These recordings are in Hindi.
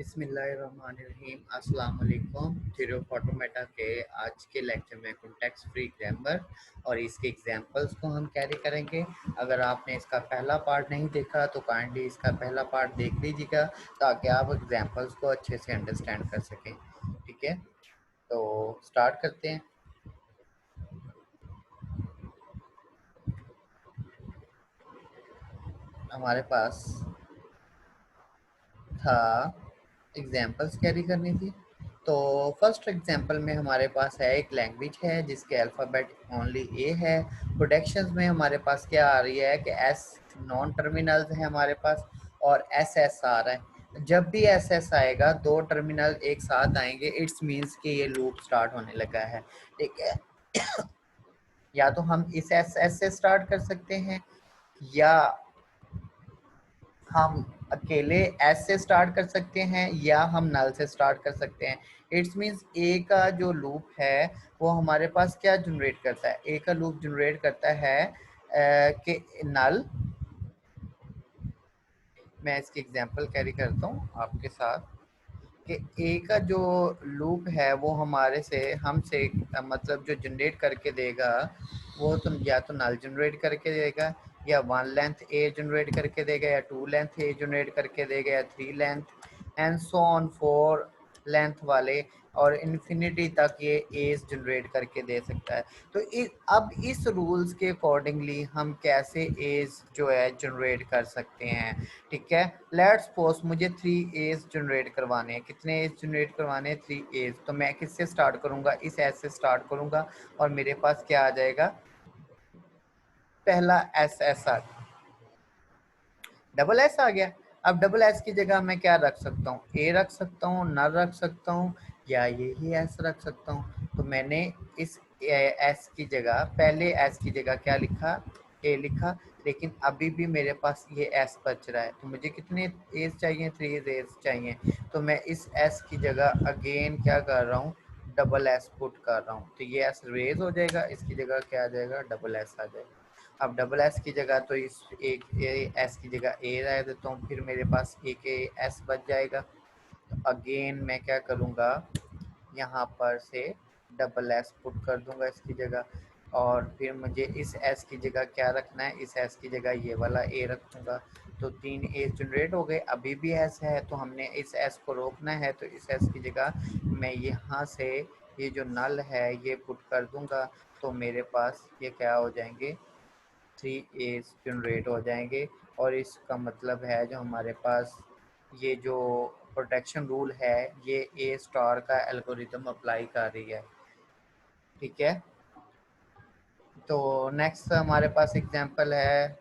बिस्मिल्लाहिर्रहमानिर्रहीम अस्सलाम वालेकुम। थ्योरी ऑफ ऑटोमेटा के आज के लेक्चर में कॉन्टेक्स्ट फ्री ग्रामर और इसके एग्जांपल्स को हम कैरी करेंगे। अगर आपने इसका पहला पार्ट नहीं देखा तो काइंडली इसका पहला पार्ट देख लीजिएगा ताकि आप एग्जांपल्स को अच्छे से अंडरस्टैंड कर सकें। ठीक है, तो स्टार्ट करते हैं। हमारे पास था एग्जांपल्स कैरी करनी थी। तो फर्स्ट एग्जांपल में हमारे पास है एक लैंग्वेज है जिसके अल्फ़ाबेट ओनली ए है। प्रोडक्शंस में हमारे पास क्या आ रही है कि एस नॉन टर्मिनल्स है हमारे पास और एस एस आ रहा है। जब भी एस एस आएगा दो टर्मिनल एक साथ आएंगे, इट्स मीन्स कि ये लूप स्टार्ट होने लगा है। ठीक है, या तो हम इस एस एस से स्टार्ट कर सकते हैं या हम अकेले एस से स्टार्ट कर सकते हैं या हम नल से स्टार्ट कर सकते हैं। इट्स मीन्स ए का जो लूप है वो हमारे पास क्या जनरेट करता है, ए का लूप जनरेट करता है कि नल। मैं इसकी एग्जांपल कैरी करता हूँ आपके साथ कि ए का जो लूप है वो हमारे से हमसे मतलब जो जनरेट करके देगा वो तो या तो नल जनरेट करके देगा या वन लेंथ ए जनरेट करके देगा या टू लेंथ ए जनरेट करके देगा या three length and so on four length वाले और इन्फिनिटी तक ये एज जनरेट करके दे सकता है। तो अब इस रूल्स के अकॉर्डिंगली हम कैसे एज जो है जनरेट कर सकते हैं। ठीक है, लेट्स सपोज मुझे 3 एज जनरेट करवाने हैं। कितने एज जनरेट करवाने हैं? 3 एज। तो मैं किससे स्टार्ट करूंगा? इस एज से स्टार्ट करूंगा और मेरे पास क्या आ जाएगा? पहला एस एस आ डबल एस आ गया। अब डबल एस की जगह मैं क्या रख सकता हूँ? ए रख सकता हूँ, नल रख सकता हूँ या यही एस रख सकता हूँ। तो मैंने इस एस की जगह पहले एस की जगह क्या लिखा? ए लिखा। लेकिन अभी भी मेरे पास ये एस बच रहा है, तो मुझे कितने एज चाहिए? 3 एज चाहिए। तो मैं इस एस की जगह अगेन क्या कर रहा हूँ? डबल एस पुट कर रहा हूँ। तो ये एस रेज हो जाएगा, इसकी जगह क्या आ जाएगा? डबल एस आ जाएगा। अब डबल एस की जगह तो इस एक एस की जगह ए रह देता हूँ, फिर मेरे पास एक एस बच जाएगा। तो अगेन मैं क्या करूँगा? यहाँ पर से डबल एस पुट कर दूंगा इसकी जगह और फिर मुझे इस एस की जगह क्या रखना है? इस एस की जगह ये वाला ए रखूँगा। तो 3 एस जनरेट हो गए। अभी भी एस है तो हमने इस एस को रोकना है, तो इस एस की जगह मैं यहाँ से ये जो नल है ये पुट कर दूंगा। तो मेरे पास ये क्या हो जाएंगे? 3 एज जनरेट हो जाएंगे। और इसका मतलब है जो हमारे पास ये जो प्रोटेक्शन रूल है ये ए स्टार का एल्गोरिथम अप्लाई कर रही है। ठीक है, तो नेक्स्ट हमारे पास एग्जांपल है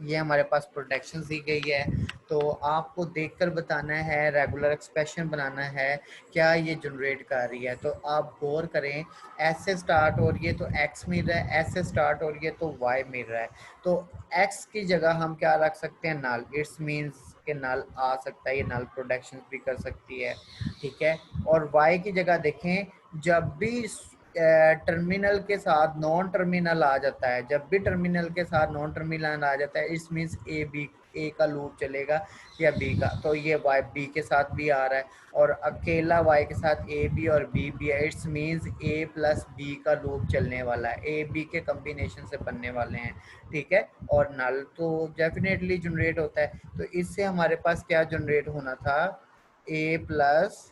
ये हमारे पास प्रोटेक्शन दी गई है। तो आपको देखकर बताना है, रेगुलर एक्सप्रेशन बनाना है क्या ये जनरेट कर रही है। तो आप गौर करें, एस से स्टार्ट हो रही है तो एक्स मिल रहा है, एस से स्टार्ट हो रही है तो वाई मिल रहा है। तो एक्स की जगह हम क्या रख सकते हैं? नल। इट्स मीन्स के नल आ सकता है, ये नल प्रोडक्शन भी कर सकती है। ठीक है, और वाई की जगह देखें, जब भी टर्मिनल के साथ नॉन टर्मिनल आ जाता है, जब भी टर्मिनल के साथ नॉन टर्मिनल आ जाता है इट्स मीन्स ए बी, ए का लूप चलेगा या बी का। तो ये वाई बी के साथ भी आ रहा है और अकेला वाई के साथ ए बी और बी भी है। It's means A plus B का लूप चलने वाला है, ए बी के कम्बिनेशन से बनने वाले हैं। ठीक है, और नल तो डेफिनेटली जनरेट होता है। तो इससे हमारे पास क्या जनरेट होना था? ए प्लस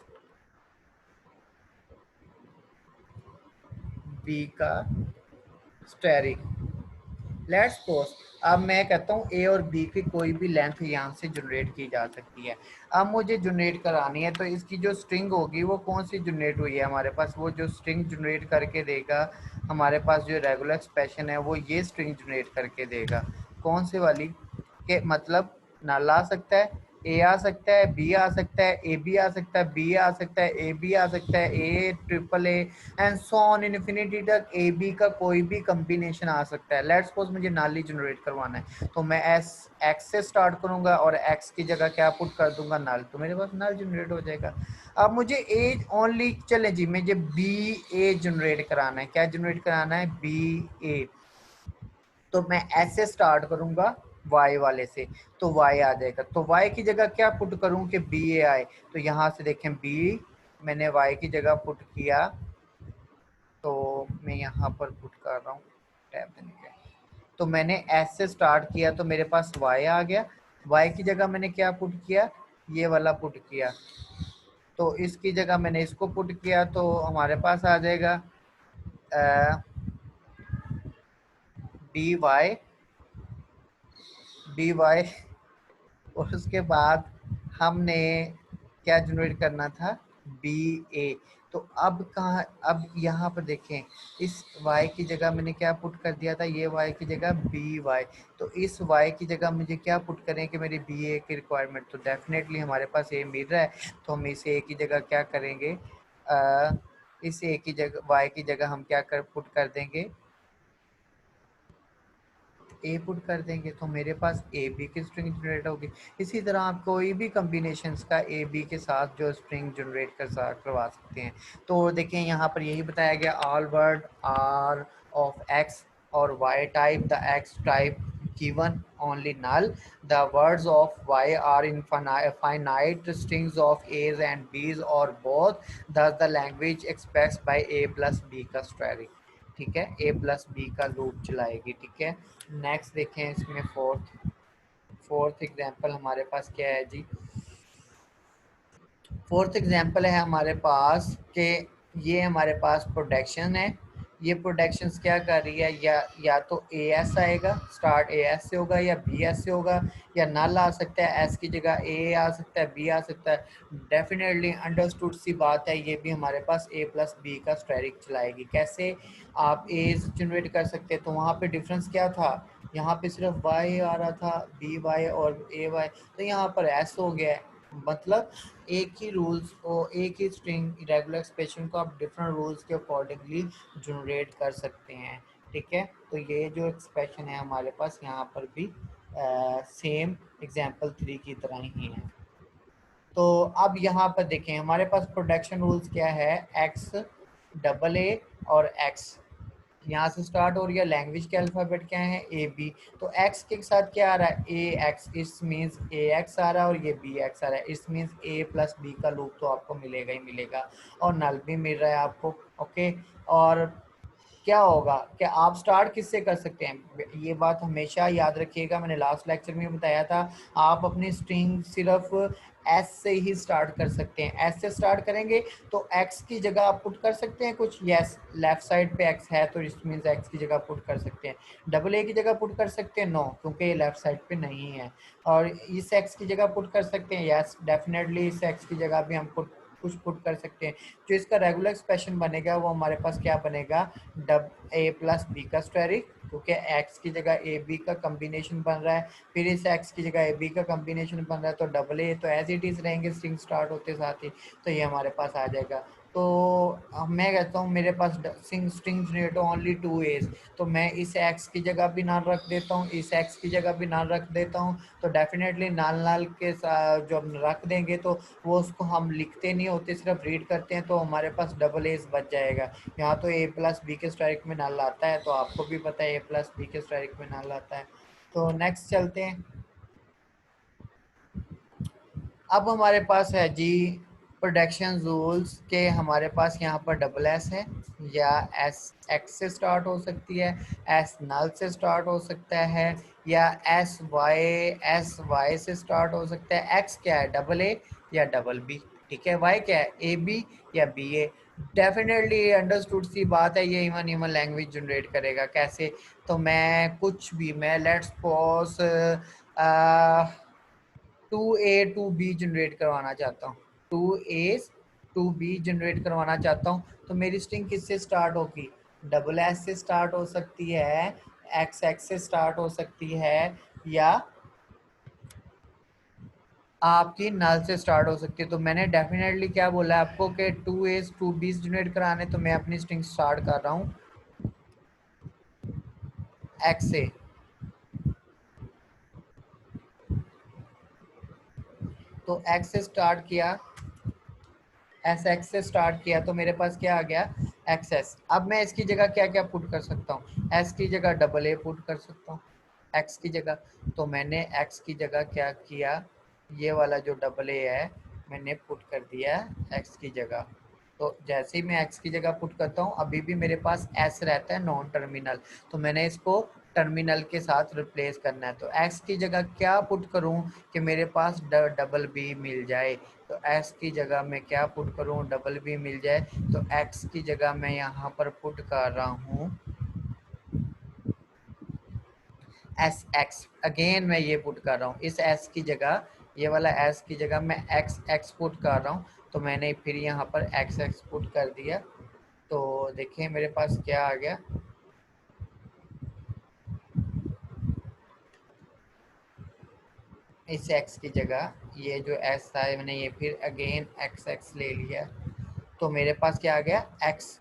बी का स्टेरिक। लेट्स सपोज अब मैं कहता हूँ ए और बी की कोई भी लेंथ यहाँ से जनरेट की जा सकती है। अब मुझे जनरेट करानी है तो इसकी जो स्ट्रिंग होगी वो कौन सी जनरेट हुई है हमारे पास? वो जो स्ट्रिंग जनरेट करके देगा हमारे पास जो रेगुलर एक्सप्रेशन है वो ये स्ट्रिंग जनरेट करके देगा। कौन सी वाली? के मतलब नल आ सकता है, ए आ सकता है, बी आ सकता है, ए बी आ सकता है, बी आ सकता है, ए बी आ सकता है, ए triple A and so on infinity तक ए बी का कोई भी कम्बिनेशन आ सकता है। लेट्स सपोज मुझे नल ही जनरेट करवाना है तो मैं एस एक्स से स्टार्ट करूंगा और एक्स की जगह क्या पुट कर दूंगा? नल। तो मेरे पास नल जनरेट हो जाएगा। अब मुझे ए ओनली चले जी, मुझे बी ए जनरेट कराना है। क्या जनरेट कराना है? बी ए। तो मैं एस से स्टार्ट करूंगा, y वाले से, तो y आ जाएगा। तो y की जगह क्या पुट करूं कि बी ए आए, तो यहाँ से देखें b मैंने y की जगह पुट किया, तो मैं यहाँ पर पुट कर रहा हूँ टैब देने के, तो मैंने s से स्टार्ट किया तो मेरे पास y आ गया। y की जगह मैंने क्या पुट किया, ये वाला पुट किया, तो इसकी जगह मैंने इसको पुट किया, तो हमारे पास आ जाएगा dy और उसके बाद हमने क्या जनरेट करना था, बी ए। तो अब कहाँ, अब यहाँ पर देखें इस y की जगह मैंने क्या पुट कर दिया था, ये y की जगह बी वाई, तो इस y की जगह मुझे क्या पुट करें कि मेरी बी ए की रिक्वायरमेंट, तो डेफिनेटली हमारे पास ए मिल रहा है, तो हम इस ए की जगह क्या करेंगे, इस ए की जगह y की जगह हम क्या कर पुट कर देंगे, ए पुट कर देंगे, तो मेरे पास ए बी की स्ट्रिंग जनरेट होगी। इसी तरह आप कोई भी कम्बिनेशंस का ए बी के साथ जो स्ट्रिंग जनरेट करवा सकते हैं। तो देखें यहाँ पर यही बताया गया, all word are of X और Y type, the X type given only null, the words of y are finite strings of a's and b's or both, thus the language expressed by a plus b का स्ट्रैरी, ठीक है, ए प्लस बी का लूप चलाएगी, ठीक है। नेक्स्ट देखें इसमें फोर्थ एग्जांपल हमारे पास क्या है जी, फोर्थ एग्जांपल है हमारे पास कि ये हमारे पास प्रोडक्शन है, ये प्रोडक्शंस क्या कर रही है, या तो ए एस आएगा, स्टार्ट ए एस से होगा या बी एस से होगा, या नल आ सकता है, एस की जगह ए आ सकता है, बी आ सकता है। डेफिनेटली अंडरस्टूड सी बात है, ये भी हमारे पास ए प्लस बी का स्ट्रैरिक चलाएगी। कैसे आप ए जनरेट कर सकते हैं, तो वहाँ पे डिफरेंस क्या था, यहाँ पे सिर्फ वाई आ रहा था, बी वाई और ए वाई, तो यहाँ पर एस हो गया है। मतलब एक ही रूल्स और एक ही स्ट्रिंग रेगुलर एक्सप्रेशन को आप डिफरेंट रूल्स के अकॉर्डिंगली जनरेट कर सकते हैं, ठीक है। तो ये जो एक्सप्रेशन है हमारे पास यहाँ पर भी सेम एग्जांपल 3 की तरह ही है। तो अब यहाँ पर देखें हमारे पास प्रोडक्शन रूल्स क्या है, एक्स डबल ए और एक्स, यहाँ से स्टार्ट हो रही है। लैंग्वेज के अल्फ़ाबेट क्या है, ए बी, तो एक्स के साथ क्या आ रहा है, ए एक्स, इस मीन्स ए एक्स आ रहा है और ये बी एक्स आ रहा है, इस मीन्स ए प्लस बी का लूप तो आपको मिलेगा ही मिलेगा, और नल भी मिल रहा है आपको, ओके। और क्या होगा कि आप स्टार्ट किससे कर सकते हैं, ये बात हमेशा याद रखिएगा, मैंने लास्ट लेक्चर में बताया था, आप अपनी स्ट्रिंग सिर्फ एस से ही स्टार्ट कर सकते हैं। एस से स्टार्ट करेंगे तो एक्स की जगह आप पुट कर सकते हैं कुछ, यस लेफ्ट साइड पे एक्स है तो इट मीन्स एक्स की जगह पुट कर सकते हैं। डबल ए की जगह पुट कर सकते हैं, नो, क्योंकि ये लेफ्ट साइड पे नहीं है। और इस एक्स की जगह पुट कर सकते हैं, यस डेफिनेटली इस एक्स की जगह भी हम कुछ पुट कर सकते हैं। जो इसका रेगुलर एक्सप्रेशन बनेगा वो हमारे पास क्या बनेगा, डब ए प्लस बी का स्क्वायरिक, क्योंकि एक्स की जगह ए बी का कम्बिनेशन बन रहा है, फिर इस एक्स की जगह ए बी का कम्बिनेशन बन रहा है, तो डबल ए तो एज इट इज़ रहेंगे स्ट्रिंग स्टार्ट होते साथ ही, तो ये हमारे पास आ जाएगा। तो मैं कहता हूँ मेरे पास स्ट्रिंग जनरेट ओनली 2 एज, तो मैं इस एक्स की जगह भी नाल रख देता हूँ, इस एक्स की जगह भी नाल रख देता हूँ, तो डेफिनेटली नाल नाल के साथ जो हम रख देंगे तो वो उसको हम लिखते नहीं होते, सिर्फ रीड करते हैं, तो हमारे पास डबल एज बच जाएगा। यहाँ तो ए प्लस बी के स्ट्राइक में नल आता है, तो आपको भी पता है ए प्लस बी के स्ट्राइक में नल आता है। तो नेक्स्ट चलते हैं। अब हमारे पास है जी प्रोडक्शन रूल्स के, हमारे पास यहाँ पर डबल एस है, या एस एक्स से स्टार्ट हो सकती है, एस नल से स्टार्ट हो सकता है, या एस वाई से स्टार्ट हो सकता है। एक्स क्या है, डबल ए या डबल बी, ठीक है। वाई क्या है, ए बी या बी ए। डेफिनेटली अंडरस्टूड सी बात है, ये इवन इवन लैंग्वेज जनरेट करेगा। कैसे, तो मैं कुछ भी, मैं let's suppose 2A to B generate करवाना चाहता हूँ, 2A टू बी जनरेट करवाना चाहता हूँ, तो मेरी स्ट्रिंग किससे स्टार्ट होगी, डबल एस से स्टार्ट हो सकती है, एक्स एक्स से स्टार्ट हो सकती है, या आपकी नल से स्टार्ट हो सकती है। तो मैंने डेफिनेटली क्या बोला है आपको कि 2A टू बी जनरेट कराने, तो मैं अपनी स्ट्रिंग स्टार्ट कर रहा हूँ एक्स से, तो एक्स से स्टार्ट किया, एस एक्स से स्टार्ट किया, तो मेरे पास क्या आ गया, एक्स एस। अब मैं इसकी जगह क्या क्या पुट कर सकता हूँ, एस की जगह डबल ए पुट कर सकता हूँ, एक्स की जगह। तो मैंने एक्स की जगह क्या किया, ये वाला जो डबल ए है मैंने पुट कर दिया एक्स की जगह। तो जैसे ही मैं एक्स की जगह पुट करता हूँ अभी भी मेरे पास एस रहता है नॉन टर्मिनल, तो मैंने इसको टर्मिनल के साथ रिप्लेस करना है। तो एक्स की जगह क्या पुट करूँ कि मेरे पास डबल बी मिल जाए। तो एक्स की जगह मैं क्या पुट करूँ, डबल बी मिल जाए। तो एक्स की जगह मैं यहाँ पर पुट कर रहा हूँ एस एक्स। अगेन मैं ये पुट कर रहा हूँ इस एस की जगह, ये वाला एस की जगह मैं एक्स एक्स पुट कर रहा हूँ। तो मैंने फिर यहाँ पर एक्स एक्स पुट कर दिया। तो देखिए मेरे पास क्या आ गया, इस एक्स की जगह ये जो एस था मैंने ये फिर अगेन एक्स एक्स ले लिया। तो मेरे पास क्या आ गया, एक्स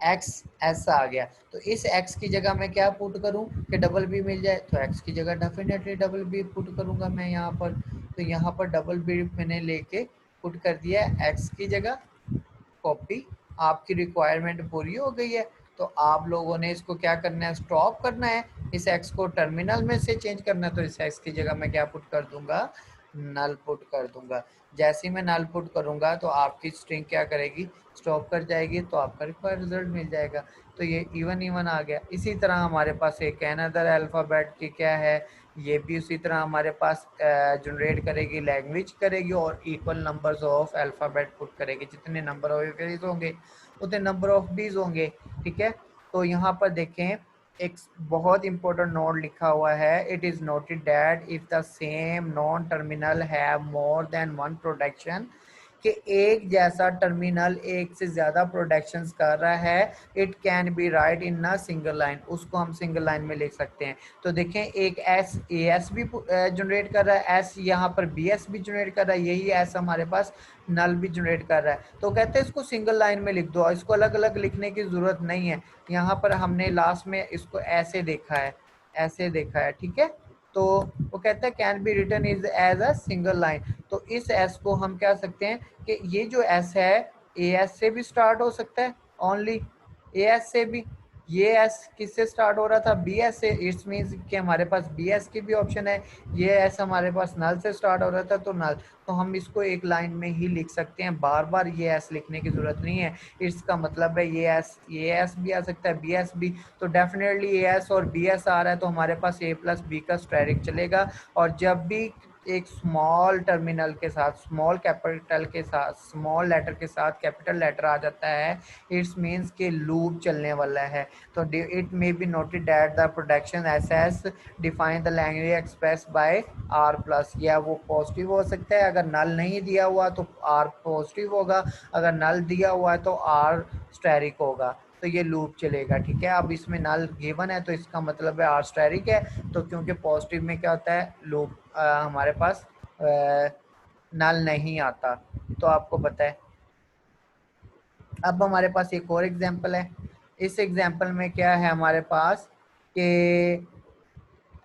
एक्स एस आ गया। तो इस एक्स की जगह मैं क्या पुट करूं कि डबल बी मिल जाए। तो एक्स की जगह डेफिनेटली डबल बी पुट करूंगा मैं यहाँ पर। तो यहाँ पर डबल बी मैंने लेके पुट कर दिया एक्स की जगह, कॉपी। आपकी रिक्वायरमेंट पूरी हो गई है। तो आप लोगों ने इसको क्या करना है, स्टॉप करना है, इस एक्स को टर्मिनल में से चेंज करना है। तो इस एक्स की जगह मैं क्या पुट कर दूंगा, नल पुट कर दूंगा। जैसे ही मैं नल पुट करूंगा तो आपकी स्ट्रिंग क्या करेगी, स्टॉप कर जाएगी, तो आपका रिक्वायर्ड रिजल्ट मिल जाएगा। तो ये इवन इवन आ गया। इसी तरह हमारे पास एक अनदर अल्फ़ाबेट की क्या है, ये भी उसी तरह हमारे पास जनरेट करेगी, लैंग्वेज करेगी और equal numbers of alphabet put करेगी। जितने नंबर ऑफ एज होंगे उतने नंबर ऑफ बीज होंगे। ठीक है। तो यहाँ पर देखें एक बहुत इंपॉर्टेंट नोट लिखा हुआ है, it is noted that if the same non terminal have more than one production, कि एक जैसा टर्मिनल एक से ज्यादा प्रोडक्शंस कर रहा है, it can be right in a single line, उसको हम सिंगल लाइन में लिख सकते हैं। तो देखें एक एस ए एस भी जनरेट कर रहा है, एस यहाँ पर बी एस भी जनरेट कर रहा है, यही एस हमारे पास नल भी जनरेट कर रहा है। तो कहते हैं इसको सिंगल लाइन में लिख दो, इसको अलग अलग लिखने की जरूरत नहीं है। यहाँ पर हमने लास्ट में इसको ऐसे देखा है, ऐसे देखा है। ठीक है। तो वो कहता है can be written is as a single line. तो इस एस को हम कह सकते हैं कि ये जो एस है ए एस से भी स्टार्ट हो सकता है, ओनली ए एस से भी। ये एस किससे स्टार्ट हो रहा था, बी एस से, इट्स मीन्स कि हमारे पास बी एस की भी ऑप्शन है। ये एस हमारे पास नल से स्टार्ट हो रहा था तो नल, तो हम इसको एक लाइन में ही लिख सकते हैं, बार बार ये एस लिखने की जरूरत नहीं है। इसका मतलब है ये एस भी आ सकता है, बी एस भी। तो डेफिनेटली ए एस और बी एस आ रहा है तो हमारे पास ए प्लस बी का स्टेरिक चलेगा। और जब भी एक स्मॉल टर्मिनल के साथ स्मॉल कैपिटल के साथ स्मॉल लेटर के साथ कैपिटल लेटर आ जाता है, इट्स मीन्स के लूप चलने वाला है। तो it may be noted that the production S S define the language express by R plus, या वो पॉजिटिव हो सकता है, अगर नल नहीं दिया हुआ तो आर पॉजिटिव होगा, अगर नल दिया हुआ है तो आर स्टेरिक होगा। तो ये लूप चलेगा। ठीक है। अब इसमें नल गिवन है तो इसका मतलब है आर स्टेरिक है। तो क्योंकि पॉजिटिव में क्या होता है, लूप हमारे पास नल नहीं आता, तो आपको पता है। अब हमारे पास एक और एग्जांपल है। इस एग्जांपल में क्या है हमारे पास कि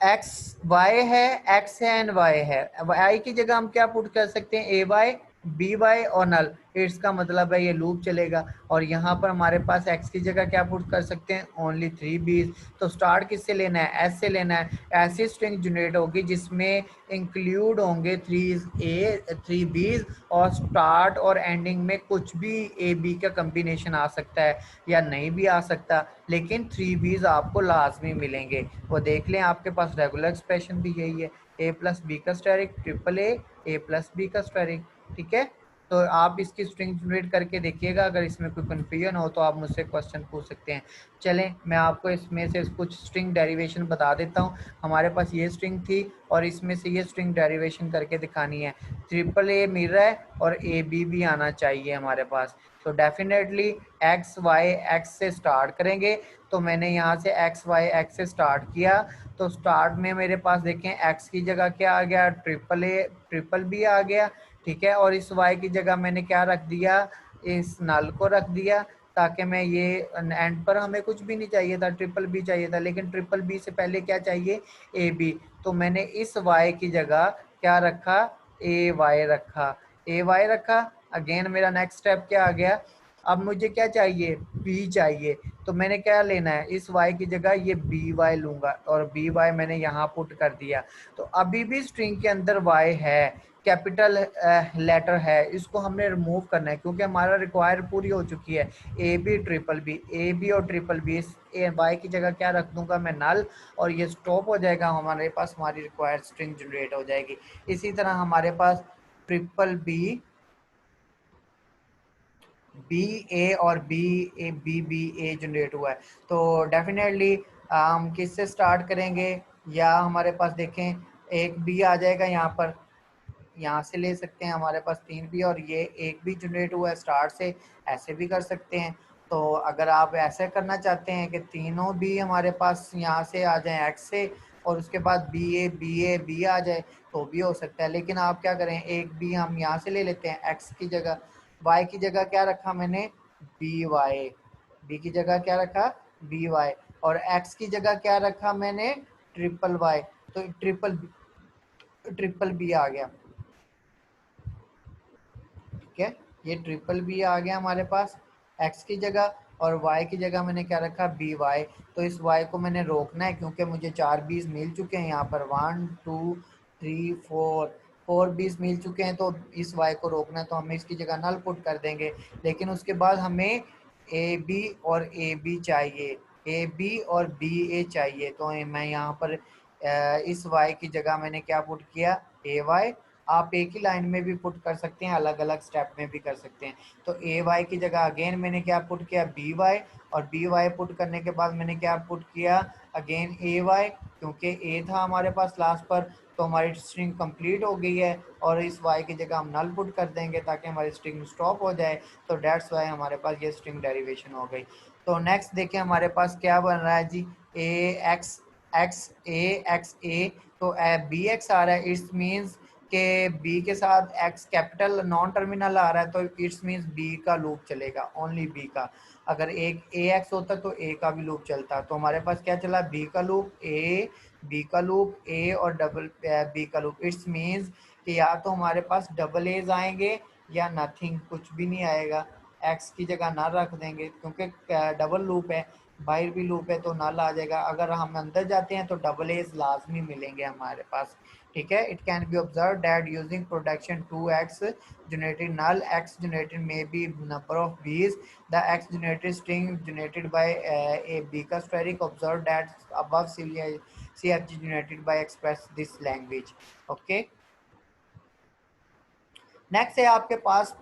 एक्स वाई है, एक्स है एंड वाई है। वाई की जगह हम क्या पुट कर सकते हैं, ए वाई बी वाई और नल, इसका मतलब है ये लूप चलेगा। और यहाँ पर हमारे पास एक्स की जगह क्या पुट कर सकते हैं, ओनली 3 बीज। तो स्टार्ट किससे लेना है, एस से लेना है। ऐसी स्ट्रिंग जनरेट होगी जिसमें इंक्लूड होंगे 3 बीज, और स्टार्ट और एंडिंग में कुछ भी ए बी का कम्बिनेशन आ सकता है या नहीं भी आ सकता, लेकिन 3 बीज आपको लाजमी मिलेंगे। वो देख लें आपके पास रेगुलर एक्सप्रेशन भी यही है, ए प्लस बी का asterisk triple A plus B का स्टेरिक। ठीक है। तो आप इसकी स्ट्रिंग जनरेट करके देखिएगा, अगर इसमें कोई कन्फ्यूजन हो तो आप मुझसे क्वेश्चन पूछ सकते हैं। चलें मैं आपको इसमें से कुछ स्ट्रिंग डेरिवेशन बता देता हूँ। हमारे पास ये स्ट्रिंग थी और इसमें से ये स्ट्रिंग डेरिवेशन करके दिखानी है। ट्रिपल ए मिल रहा है और ए बी भी आना चाहिए हमारे पास। तो डेफिनेटली एक्स वाई एक्स से स्टार्ट करेंगे। तो मैंने यहाँ से एक्स वाई एक्स से स्टार्ट किया। तो स्टार्ट में मेरे पास देखें एक्स की जगह क्या आ गया, ट्रिपल बी आ गया। ठीक है। और इस वाई की जगह मैंने क्या रख दिया, इस नल को रख दिया, ताकि मैं ये एंड पर हमें कुछ भी नहीं चाहिए था, ट्रिपल बी चाहिए था, लेकिन ट्रिपल बी से पहले क्या चाहिए, ए बी। तो मैंने इस वाई की जगह क्या रखा, ए वाई रखा, ए वाई रखा। अगेन मेरा नेक्स्ट स्टेप क्या आ गया, अब मुझे क्या चाहिए, बी चाहिए, तो मैंने क्या लेना है, इस वाई की जगह ये बी वाई लूंगा और बी वाई मैंने यहाँ पुट कर दिया। तो अभी भी स्ट्रिंग के अंदर वाई है, कैपिटल लेटर है, इसको हमने रिमूव करना है क्योंकि हमारा रिक्वायर पूरी हो चुकी है। A B triple B, A B और ट्रिपल बी, इस वाई की जगह क्या रख दूंगा मैं, नल, और ये स्टॉप हो जाएगा, हमारे पास हमारी रिक्वायर्ड स्ट्रिंग जनरेट हो जाएगी। इसी तरह हमारे पास ट्रिपल बी, बी ए और B A B B A generate हुआ है। तो डेफिनेटली हम किससे स्टार्ट करेंगे, या हमारे पास देखें एक बी आ जाएगा यहाँ पर, यहाँ से ले सकते हैं, हमारे पास 3 बी और ये एक भी जनरेट हुआ है स्टार्ट से, ऐसे भी कर सकते हैं। तो अगर आप ऐसे करना चाहते हैं कि तीनों भी हमारे पास यहाँ से आ जाएं एक्स से, और उसके बाद बी ए बी आ जाए, तो भी हो सकता है। लेकिन आप क्या करें, एक बी हम यहाँ से ले लेते हैं एक्स की जगह, वाई की जगह क्या रखा मैंने, बी वाई, बी की जगह क्या रखा, बी वाई, और एक्स की जगह क्या रखा मैंने, ट्रिपल वाई। तो ट्रिपल बी आ गया, ठीक है, ये ट्रिपल बी आ गया हमारे पास एक्स की जगह, और वाई की जगह मैंने क्या रखा, बी वाई। तो इस वाई को मैंने रोकना है क्योंकि मुझे 4 बीस मिल चुके हैं यहाँ पर, 1 2 3 4 बीस मिल चुके हैं। तो इस वाई को रोकना है तो हम इसकी जगह नल पुट कर देंगे। लेकिन उसके बाद हमें ए बी और ए बी चाहिए, ए बी और बी ए चाहिए। तो मैं यहाँ पर इस वाई की जगह मैंने क्या पुट किया, ए वाई। आप एक ही लाइन में भी पुट कर सकते हैं, अलग अलग स्टेप में भी कर सकते हैं। तो ए वाई की जगह अगेन मैंने क्या पुट किया, बी वाई, और बी वाई पुट करने के बाद मैंने क्या पुट किया, अगेन ए वाई, क्योंकि ए था हमारे पास लास्ट पर। तो हमारी स्ट्रिंग कंप्लीट हो गई है, और इस वाई की जगह हम नल पुट कर देंगे ताकि हमारी स्ट्रिंग स्टॉप हो जाए। तो डेट्स वाई हमारे पास ये स्ट्रिंग डेरिवेशन हो गई। तो नेक्स्ट देखिए हमारे पास क्या बन रहा है जी, ए एक्स एक्स ए, तो बी एक्स आ रहा है, इट्स मीन्स के बी के साथ एक्स कैपिटल नॉन टर्मिनल आ रहा है, तो इट्स मीन्स बी का लूप चलेगा, ओनली बी का। अगर एक ए एक्स होता तो ए का भी लूप चलता। तो हमारे पास क्या चला, बी का लूप, ए बी का लूप, ए और डबल बी का लूप। इट्स मीन्स कि या तो हमारे पास डबल एज आएंगे या नथिंग, कुछ भी नहीं आएगा। एक्स की जगह ना रख देंगे क्योंकि डबल लूप है, बाहर भी लूप है, तो नल आ जाएगा। अगर हम अंदर जाते हैं तो डबल एज लाजमी मिलेंगे हमारे पास, ठीक है। It can be observe that using production 2x generated null x generated may be number of b's, the x generated string generated by a Bika query observe that above CFG generated by express this language, okay। Next है आपके पास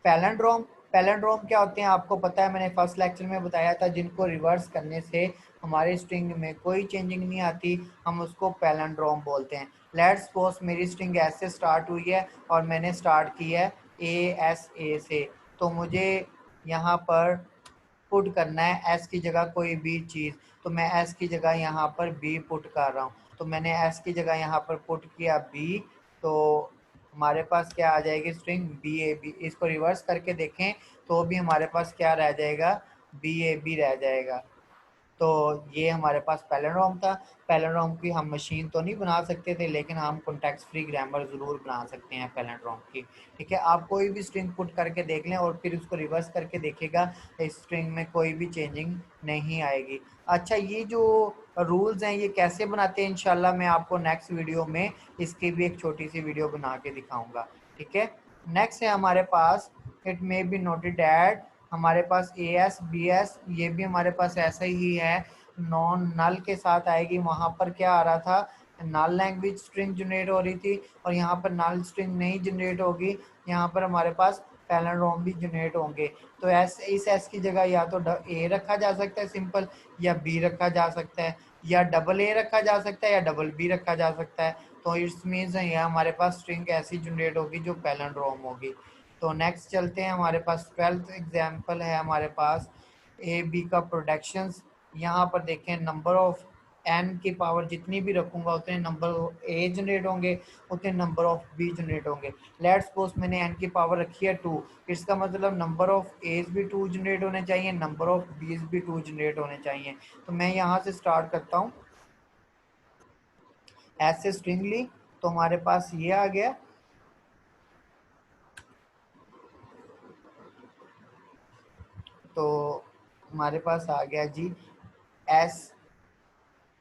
पैलेंड्रोम। पैलेंड्रोम क्या होते हैं आपको पता है, मैंने फर्स्ट लेक्चर में बताया था, जिनको रिवर्स करने से हमारी स्ट्रिंग में कोई चेंजिंग नहीं आती, हम उसको पैलेंड्रोम बोलते हैं। लेट्स सपोज मेरी स्ट्रिंग एस से स्टार्ट हुई है और मैंने स्टार्ट की है ए से, तो मुझे यहाँ पर पुट करना है एस की जगह कोई भी चीज़। तो मैं एस की जगह यहाँ पर बी पुट कर रहा हूँ, तो मैंने एस की जगह यहाँ पर पुट किया बी। तो हमारे पास क्या आ जाएगी, स्ट्रिंग बी ए बी। इसको रिवर्स करके देखें तो भी हमारे पास क्या रह जाएगा, बी ए बी रह जाएगा। तो ये हमारे पास पैलेंड्रोम था। पैलेंड्रोम की हम मशीन तो नहीं बना सकते थे, लेकिन हम कॉन्टेक्स्ट फ्री ग्रामर ज़रूर बना सकते हैं पैलेंड्रोम की, ठीक है। आप कोई भी स्ट्रिंग पुट करके देख लें और फिर उसको रिवर्स करके देखिएगा, इस स्ट्रिंग में कोई भी चेंजिंग नहीं आएगी। अच्छा, ये जो रूल्स हैं ये कैसे बनाते हैं, इंशाल्लाह मैं आपको नेक्स्ट वीडियो में इसकी भी एक छोटी सी वीडियो बना के दिखाऊंगा, ठीक है। नेक्स्ट है हमारे पास, it may be noted that हमारे पास ए एस बी एस, ये भी हमारे पास ऐसा ही है, नॉन नल के साथ आएगी। वहाँ पर क्या आ रहा था, नल लैंग्वेज स्ट्रिंग जनरेट हो रही थी, और यहाँ पर नल स्ट्रिंग नहीं जनरेट होगी, यहाँ पर हमारे पास पैलेंड्रोम भी जनरेट होंगे। तो एस, इस एस की जगह या तो ए रखा जा सकता है सिंपल, या बी रखा जा सकता है, या डबल ए रखा जा सकता है, या डबल बी रखा जा सकता है। तो इट्स मीन्स यहाँ हमारे पास स्ट्रिंग ऐसी जनरेट होगी जो पैलेंड्रोम होगी। तो नेक्स्ट चलते हैं, हमारे पास 12th एग्जाम्पल है हमारे पास ए बी का प्रोडक्शंस। यहाँ पर देखें, नंबर ऑफ एन की पावर जितनी भी रखूंगा उतने नंबर ए जनरेट होंगे, उतने नंबर ऑफ बी जनरेट होंगे। लेट्स सपोज मैंने एन की पावर रखी है 2, इसका मतलब नंबर ऑफ एज भी 2 जनरेट होने चाहिए, नंबर ऑफ बीज भी 2 जनरेट होने चाहिए। तो मैं यहाँ से स्टार्ट करता हूँ, ऐसे स्ट्रिंग ली, तो हमारे पास ये आ गया। तो हमारे पास आ गया जी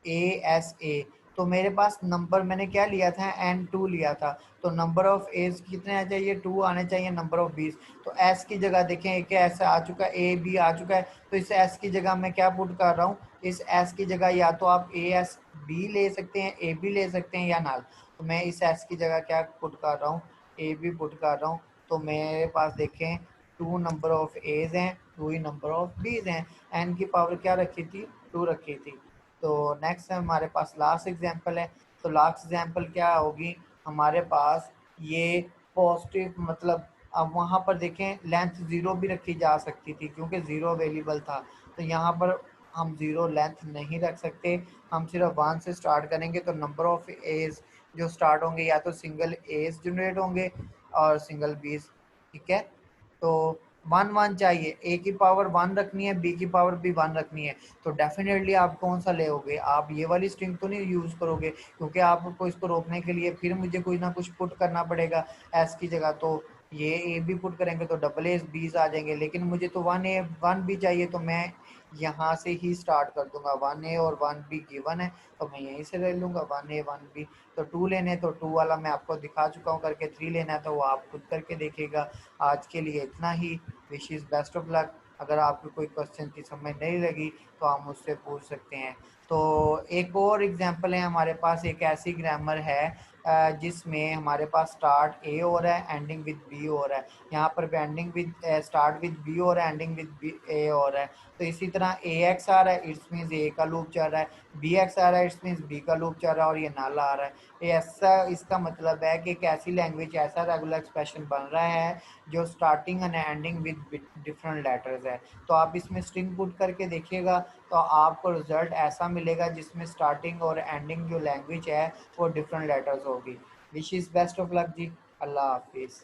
ASA। तो मेरे पास नंबर मैंने क्या लिया था, N2 लिया था। तो नंबर ऑफ एज कितने आ चाहिए, 2 आने चाहिए, नंबर ऑफ बीस। तो एस की जगह देखें एक एस आ चुका है, ए बी आ चुका है। तो इस एस की जगह मैं क्या पुट कर रहा हूँ, इस एस की जगह या तो आप ASB ले सकते हैं, ए बी ले सकते हैं या नाल। तो मैं इस एस की जगह क्या पुट कर रहा हूँ, ए बी पुट कर रहा हूँ। तो मेरे पास देखें 2 नंबर ऑफ एज हैं, 2 ही नंबर ऑफ बीज हैं। एन की पावर क्या रखी थी, 2 रखी थी। तो नेक्स्ट हमारे पास लास्ट एग्जांपल है। तो लास्ट एग्जांपल क्या होगी हमारे पास, ये पॉजिटिव मतलब अब वहाँ पर देखें लेंथ 0 भी रखी जा सकती थी क्योंकि 0 अवेलेबल था। तो यहाँ पर हम 0 लेंथ नहीं रख सकते, हम सिर्फ 1 से स्टार्ट करेंगे। तो नंबर ऑफ एज जो स्टार्ट होंगे या तो सिंगल एज जनरेट होंगे और सिंगल बीज, ठीक है। तो 1 1 चाहिए, ए की पावर 1 रखनी है, बी की पावर भी 1 रखनी है। तो डेफिनेटली आप कौन सा लोगे, आप ये वाली स्ट्रिंग तो नहीं यूज़ करोगे क्योंकि आपको इसको रोकने के लिए फिर मुझे कुछ ना कुछ पुट करना पड़ेगा एस की जगह। तो ये ए भी पुट करेंगे तो डबल एस बीस आ जाएंगे, लेकिन मुझे तो 1 A 1 B चाहिए। तो मैं यहाँ से ही स्टार्ट कर दूंगा, 1 A और 1 B गिवन है तो मैं यहीं से ले लूँगा 1 A 1 B। तो 2 लेने तो 2 वाला मैं आपको दिखा चुका हूँ करके, 3 लेना है तो वो आप खुद करके देखिएगा। आज के लिए इतना ही। Wish is best of luck. अगर आपको कोई क्वेश्चन की समझ नहीं लगी तो आप मुझसे पूछ सकते हैं। तो एक और एग्जांपल है हमारे पास, एक ऐसी ग्रामर है जिसमें हमारे पास स्टार्ट ए हो रहा है एंडिंग विद बी हो रहा है। यहाँ पर ending with start with B हो रहा है, एंडिंग विद बी ए हो रहा है। तो इसी तरह ए एक्स आ रहा है, इट्स मीन्स ए का लूप चल रहा है, बी एक्स आ रहा है, इट्स मीन्स बी का लूप चल रहा है, और ये नल आ रहा है। ये ऐसा इसका मतलब है कि एक ऐसी लैंग्वेज, ऐसा रेगुलर एक्सप्रेशन बन रहा है जो starting and ending with different letters है। तो आप इसमें स्ट्रिंग पुट करके देखिएगा तो आपको रिजल्ट ऐसा मिलेगा जिसमें स्टार्टिंग और एंडिंग जो लैंग्वेज है वो डिफरेंट लेटर्स होगी। Wish is best of luck ji. अल्लाह हाफिज़।